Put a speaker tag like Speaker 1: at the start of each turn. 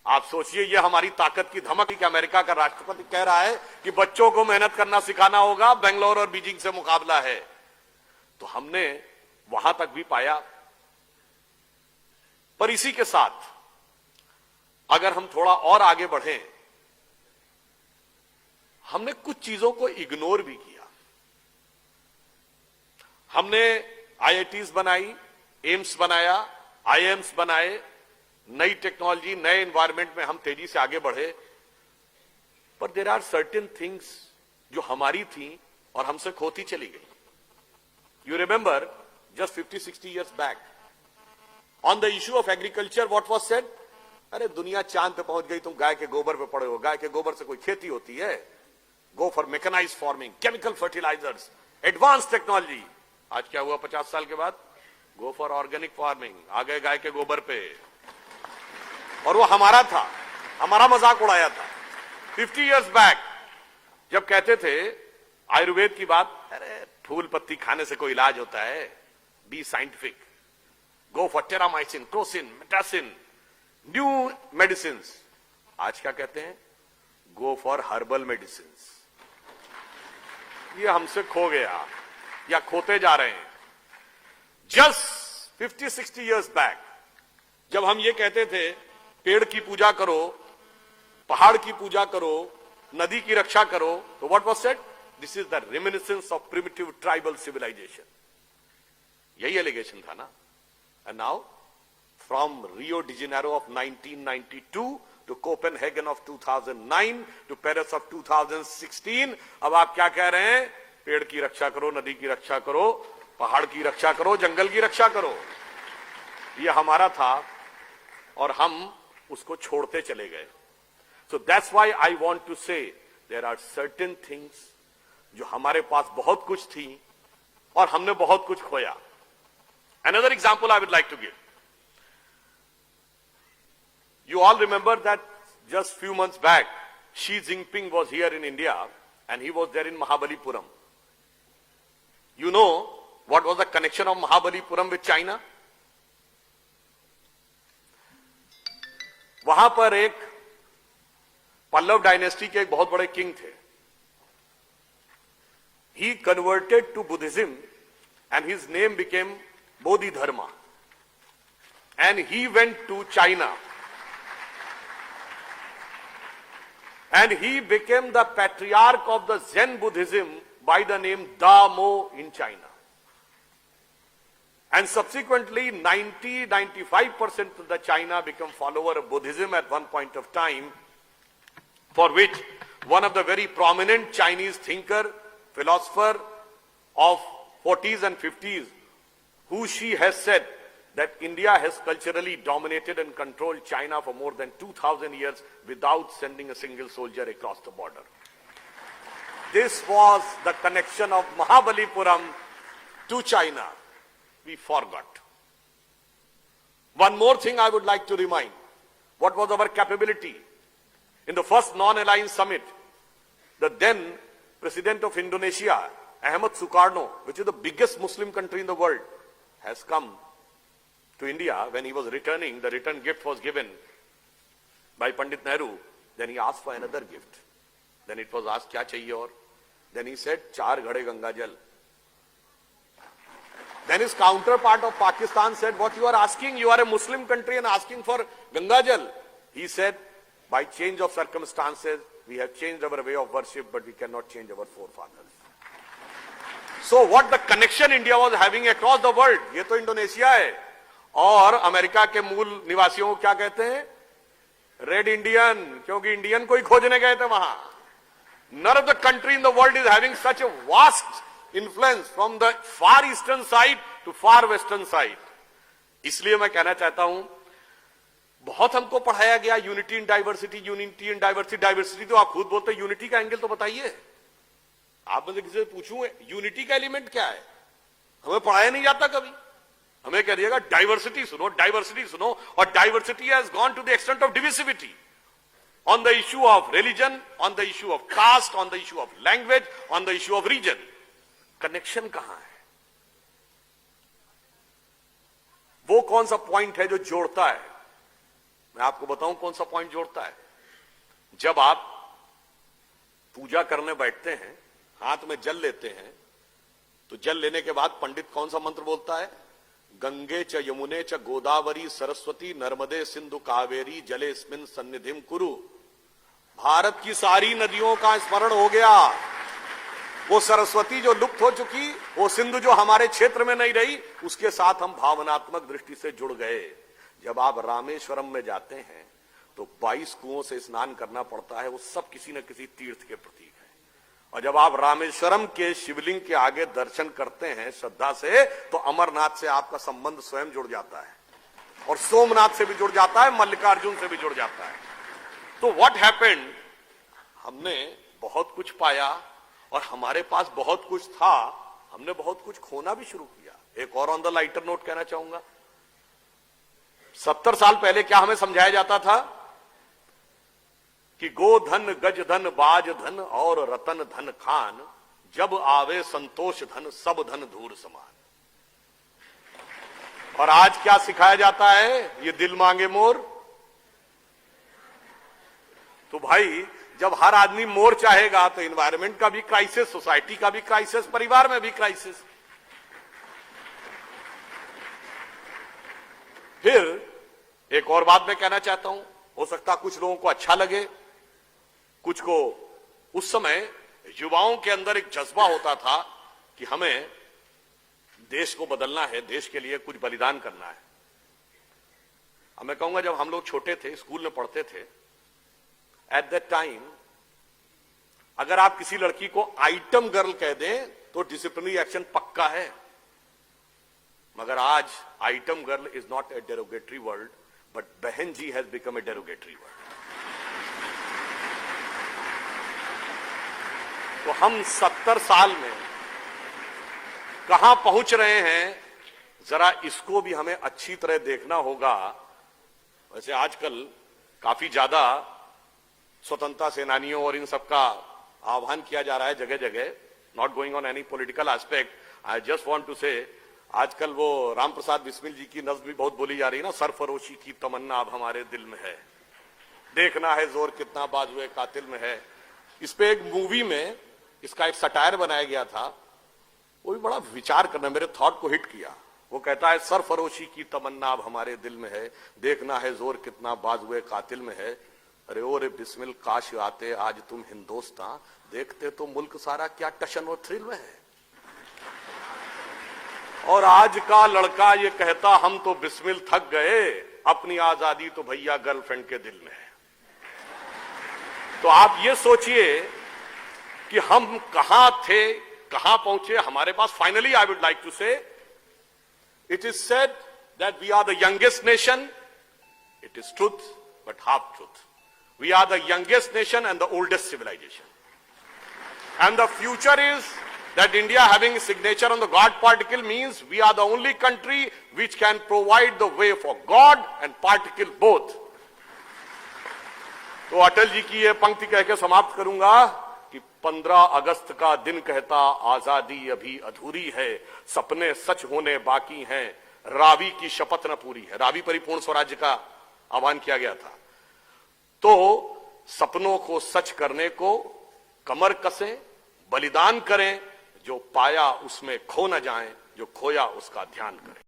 Speaker 1: आप सोचिए, ये हमारी ताकत की धमक कि अमेरिका का राष्ट्रपति कह रहा है कि बच्चों को मेहनत करना सिखाना होगा, बेंगलोर और बीजिंग से मुकाबला है। तो हमने वहां तक भी पाया। पर इसी के साथ अगर हम थोड़ा और आगे बढ़ें, हमने कुछ चीजों को इग्नोर भी किया। हमने आईआईटीज बनाई, एम्स बनाया, आईएम्स बनाए, नई टेक्नोलॉजी, नए एनवायरनमेंट में हम तेजी से आगे बढ़े। पर देयर आर सर्टेन थिंग्स जो हमारी थी और हमसे खोती चली गई। You remember just 50-60 years back on the issue of agriculture what was said? अरे दुनिया चांद पे पहुंच गई, तुम गाय के गोबर पे पड़े हो। गाय के गोबर से कोई खेती होती है? Go for mechanised farming, chemical fertilisers, advance technology. आज क्या हुआ 50 साल के बाद? गो फॉर ऑर्गेनिक फार्मिंग, आ गए गाय के गोबर पे। और वो हमारा था, हमारा मजाक उड़ाया था 50 years बैक, जब कहते थे आयुर्वेद की बात, अरे फूल पत्ती खाने से कोई इलाज होता है? B scientific, go for Terramycin, Crocin, Metacin, new medicine. आज क्या कहते हैं? Go for herbal medicine. ये हमसे खो गया या खोते जा रहे हैं। जस्ट 50-60 years बैक जब हम ये कहते थे पेड़ की पूजा करो, पहाड़ की पूजा करो, नदी की रक्षा करो, तो what was said? This is the reminiscence of primitive tribal civilisation. यही एलिगेशन था ना। And now from Rio de Janeiro of 1992 to Copenhagen of 2009 to Paris of 2016, अब आप क्या कह रहे हैं? पेड़ की रक्षा करो, नदी की रक्षा करो, पहाड़ की रक्षा करो, जंगल की रक्षा करो। ये हमारा था और हम उसको छोड़ते चले गए। So that's why I want to say there are certain things जो हमारे पास बहुत कुछ थी और हमने बहुत कुछ खोया। Another example I would like to give. You all remember that just few months back, Xi Jinping was here in India and he was there in Mahabalipuram. You know what was the connection of Mahabalipuram with China? वहां पर एक Pallav dynasty के एक बहुत बड़े king थे। He converted to Buddhism and his name became Bodhidharma. And he went to China. And he became the patriarch of the Zen Buddhism by the name Da Mo in China. And subsequently 90-95% of the China became follower of Buddhism at one point of time, for which one of the very prominent Chinese thinker, philosopher of 40s and 50s, who she has said that India has culturally dominated and controlled China for more than 2,000 years without sending a single soldier across the border. This was the connection of Mahabalipuram to China. We forgot. One more thing I would like to remind. What was our capability? In the first non-aligned summit, the then President of Indonesia, Ahmad Sukarno, which is the biggest Muslim country in the world, has come to India. When he was returning, the return gift was given by Pandit Nehru. Then he asked for another gift. Then it was asked, kya chahiye aur? Then he said, 4 ghade Ganga Jal. Then his counterpart of Pakistan said, what you are asking? You are a Muslim country and asking for Ganga Jal. He said, by change of circumstances, we have changed our way of worship, but we cannot change our forefathers. So what the connection India was having across the world, ये तो Indonesia है। और America के मूल निवासियों को क्या कहते हैं? रेड इंडियन, क्योंकि इंडियन को ही खोजने गए थे वहां। None of the country in the world is having such a vast influence from the far eastern side to far western side. इसलिए मैं कहना चाहता हूं, बहुत हमको पढ़ाया गया unity in diversity, unity in diversity. Diversity तो आप खुद बोलते हैं, यूनिटी का एंगल तो बताइए। आप मुझे किसी से पूछूं यूनिटी का एलिमेंट क्या है, हमें पढ़ाया नहीं जाता कभी। हमें कह दिएगा डाइवर्सिटी सुनो, डाइवर्सिटी सुनो, और diversity has gone to the extent of divisivity on the issue of religion, on the issue of caste, on the issue of language, on the issue of region. Connection कहां है? वो कौन सा point है जो जोड़ता है? मैं आपको बताऊं कौन सा पॉइंट जोड़ता है। जब आप पूजा करने बैठते हैं, हाथ में जल लेते हैं, तो जल लेने के बाद पंडित कौन सा मंत्र बोलता है? गंगे च यमुने च गोदावरी सरस्वती नर्मदे सिंधु कावेरी जलेस्मिन सन्निधिम कुरु। भारत की सारी नदियों का स्मरण हो गया। वो सरस्वती जो लुप्त हो चुकी, वो सिंधु जो हमारे क्षेत्र में नहीं रही, उसके साथ हम भावनात्मक दृष्टि से जुड़ गए। जब आप रामेश्वरम में जाते हैं तो 22 कुओं से स्नान करना पड़ता है, वो सब किसी न किसी तीर्थ के प्रतीक है। और जब आप रामेश्वरम के शिवलिंग के आगे दर्शन करते हैं श्रद्धा से, तो अमरनाथ से आपका संबंध स्वयं जुड़ जाता है, और सोमनाथ से भी जुड़ जाता है, मल्लिकार्जुन से भी जुड़ जाता है। तो व्हाट हैपेंड, हमने बहुत कुछ पाया और हमारे पास बहुत कुछ था, हमने बहुत कुछ खोना भी शुरू किया। एक और ऑन द लाइटर नोट कहना चाहूंगा, 70 साल पहले क्या हमें समझाया जाता था कि गोधन गज धन बाज धन और रतन धन खान, जब आवे संतोष धन सब धन धूर समान। और आज क्या सिखाया जाता है? ये दिल मांगे मोर। तो भाई जब हर आदमी मोर चाहेगा तो एनवायरमेंट का भी क्राइसिस, सोसाइटी का भी क्राइसिस, परिवार में भी क्राइसिस। फिर एक और बात मैं कहना चाहता हूं, हो सकता कुछ लोगों को अच्छा लगे, कुछ को। उस समय युवाओं के अंदर एक जज्बा होता था कि हमें देश को बदलना है, देश के लिए कुछ बलिदान करना है। अब मैं कहूंगा जब हम लोग छोटे थे, स्कूल में पढ़ते थे, एट दैट टाइम अगर आप किसी लड़की को आइटम गर्ल कह दें तो डिसिप्लिनरी एक्शन पक्का है। मगर आज item girl is not a derogatory word, but बहन जी has become a derogatory word. तो हम 70 साल में कहां पहुंच रहे हैं, जरा इसको भी हमें अच्छी तरह देखना होगा। वैसे आजकल काफी ज्यादा स्वतंत्रता सेनानियों और इन सबका आह्वान किया जा रहा है जगह जगह। Not going on any political aspect, I just want to say, आजकल वो राम प्रसाद बिस्मिल जी की नज्म भी बहुत बोली जा रही है ना, सरफरोशी की तमन्ना अब हमारे दिल में है, देखना है जोर कितना बाजुए कातिल में है। इस पे एक मूवी में इसका एक सटायर बनाया गया था, वो भी बड़ा विचार करना, मेरे थॉट को हिट किया। वो कहता है सरफरोशी की तमन्ना अब हमारे दिल में है, देखना है जोर कितना बाजुए कातिल में है। अरे ओ रे बिस्मिल काश आते आज तुम हिंदुस्तान, देखते तो मुल्क सारा क्या टशन और थ्रिल में है। और आज का लड़का ये कहता हम तो बिस्मिल थक गए, अपनी आजादी तो भैया गर्लफ्रेंड के दिल में है। तो आप ये सोचिए कि हम कहां थे, कहां पहुंचे। हमारे पास finally I would like to say, it is said that we are the youngest nation. It is truth but half truth. We are the youngest nation and the oldest civilization. And the future is that India having a signature on the God particle means we are the only country which can provide the way for God and particle both. तो अटल जी की ये पंक्ति कह के समाप्त करूंगा कि 15 अगस्त का दिन कहता आजादी अभी अधूरी है, सपने सच होने बाकी हैं, रावी की शपथ न पूरी है। रावी परिपूर्ण स्वराज्य का आह्वान किया गया था। तो सपनों को सच करने को कमर कसें, बलिदान करें, जो पाया उसमें खो न जाएं, जो खोया उसका ध्यान करें।